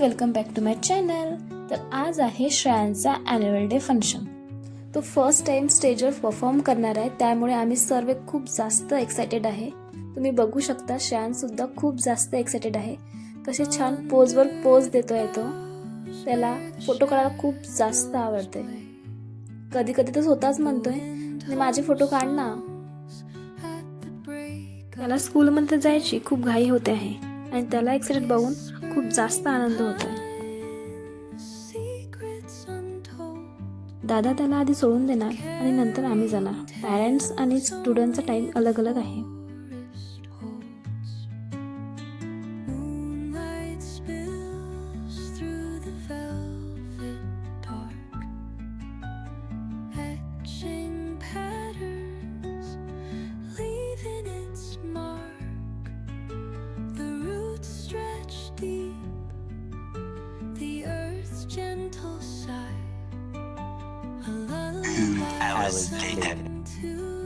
Welcome back to my channel. तर आज आहे श्रेयांचा ॲन्युअल डे फंक्शन. तो फर्स्ट टाइम स्टेजवर परफॉर्म करणार आहे, त्यामुळे आम्ही सर्व खूप जास्त एक्सायटेड आहे. तुम्ही बघू शकता श्रेयांसुद्धा खूप जास्त एक्सायटेड आहे. कसे छान पोजवर पोज देतोय तो. त्याला फोटो काढायला खूप जास्त आवडते. कधी कधी तो स्वतःच म्हणतोय माझे फोटो काढ ना. त्याला स्कूलमध्ये जायची खूप घाई होते आहे आणि त्याला एक्सायटेड बघून खूप जास्त आनंद होतोय. दादा त्याला आधी सोडून देणार आणि नंतर आम्ही जाणार. पॅरेंट्स आणि स्टुडंटचा टाइम अलग अलग आहे.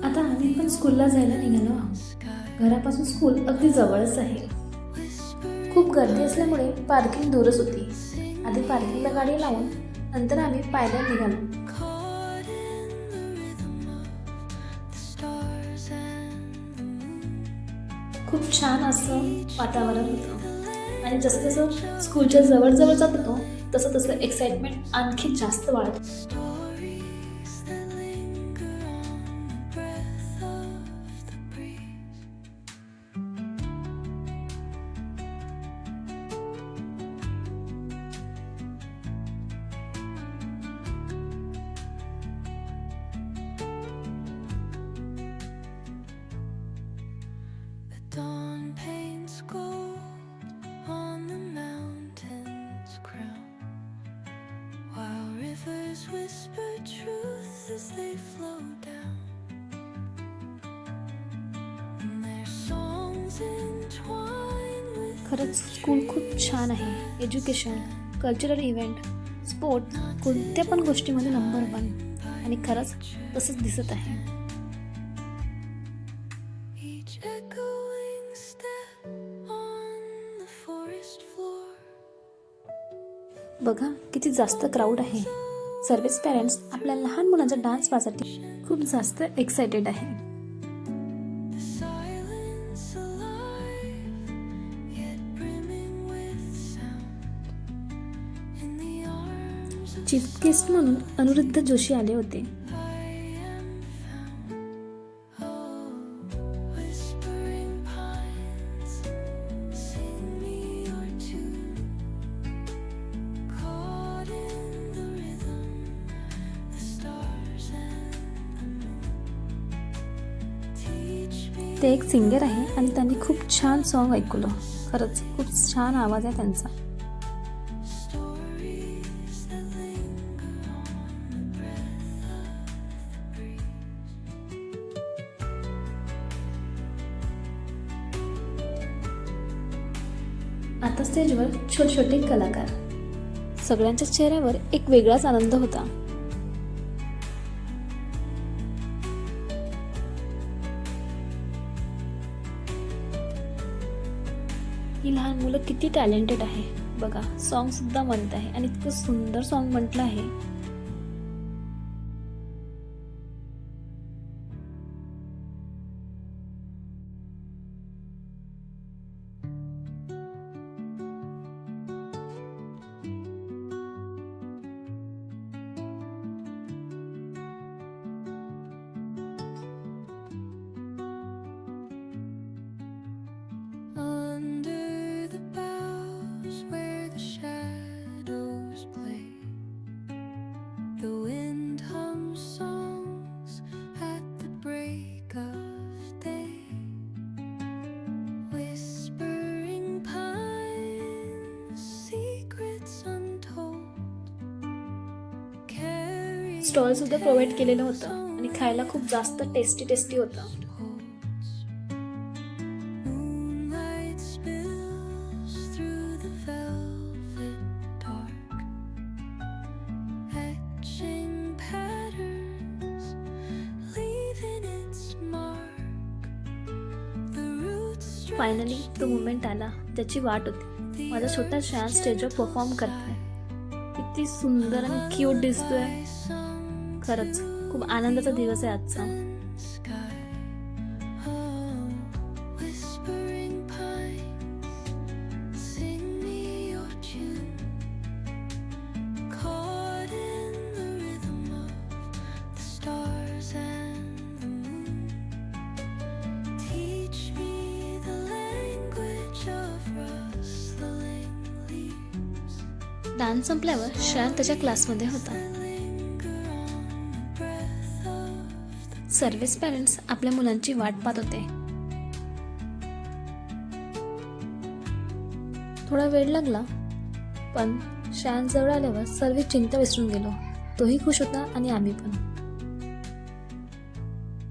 आता आम्ही पण स्कूलला जायला निघालो आहोत. घरापासून स्कूल अगदी जवळच आहे. खूप गर्दी असल्यामुळे पार्किंग दूरच होती. आधी पार्किंगला गाडी लावून नंतर आम्ही पायदळ निघालो. खूप छान असं वातावरण होतं आणि जसं जसं स्कूलच्या जवळ जात होतो तसं तसं एक्साइटमेंट आणखी जास्त वाढत. Dawn paints gold on the mountain's crown, while rivers whisper truth as they flow down, and their songs entwine with. खरंच स्कूल खूप छान आहे. एज्युकेशन, कल्चरल इव्हेंट, स्पोर्ट कोणत्या पण गोष्टीमध्ये नंबर 1 आणि खरंच तसंच दिसत आहे. बघा किती जास्त क्राऊड आहे. सर्वच पॅरेंट्स आपल्या लहान मुलांचा डान्स पाहण्यासाठी खूप जास्त एक्सायटेड आहे. चीफ गेस्ट म्हणून अनिरुद्ध जोशी आले होते. ते एक सिंगर आहे आणि त्यांनी खूप छान सॉन्ग ऐकलं. खरंच खूप छान आवाज आहे त्यांचा. आता स्टेजवर छोटे छोटे कलाकार. सगळ्यांच्या चेहऱ्यावर एक वेगळाच आनंद होता. ही लहान मुलं किती टॅलेंटेड आहे बघा. सॉन्ग सुद्धा म्हणत आहे आणि इतकं सुंदर सॉन्ग म्हटलं आहे. स्टॉल सुद्धा प्रोव्हाइड केलेलं होतं आणि खायला खूप जास्त टेस्टी होतं. फायनली तो मोमेंट आला ज्याची वाट होती. माझा छोटा श्रेयान स्टेजवर परफॉर्म करतोय. किती सुंदर आणि क्यूट दिसतोय. खरंच खूप आनंदाचा दिवस आहे आजचा. sky. Oh, whispering pines, sing me your tune. Caught in the rhythm of the stars and the moon. Teach me the language of rustling leaves. Dance संपल्यावर श्रेयान त्याच्या क्लासमध्ये होता. Linger on the breath of the सर्वच parents आपल्या मुलांची वाट पाहत होते. थोडा वेळ लागला, पण श्रेयान जवळ आल्यावर सर्व चिंता विसरून गेलो. तोही खुश होता आणि आम्ही पण.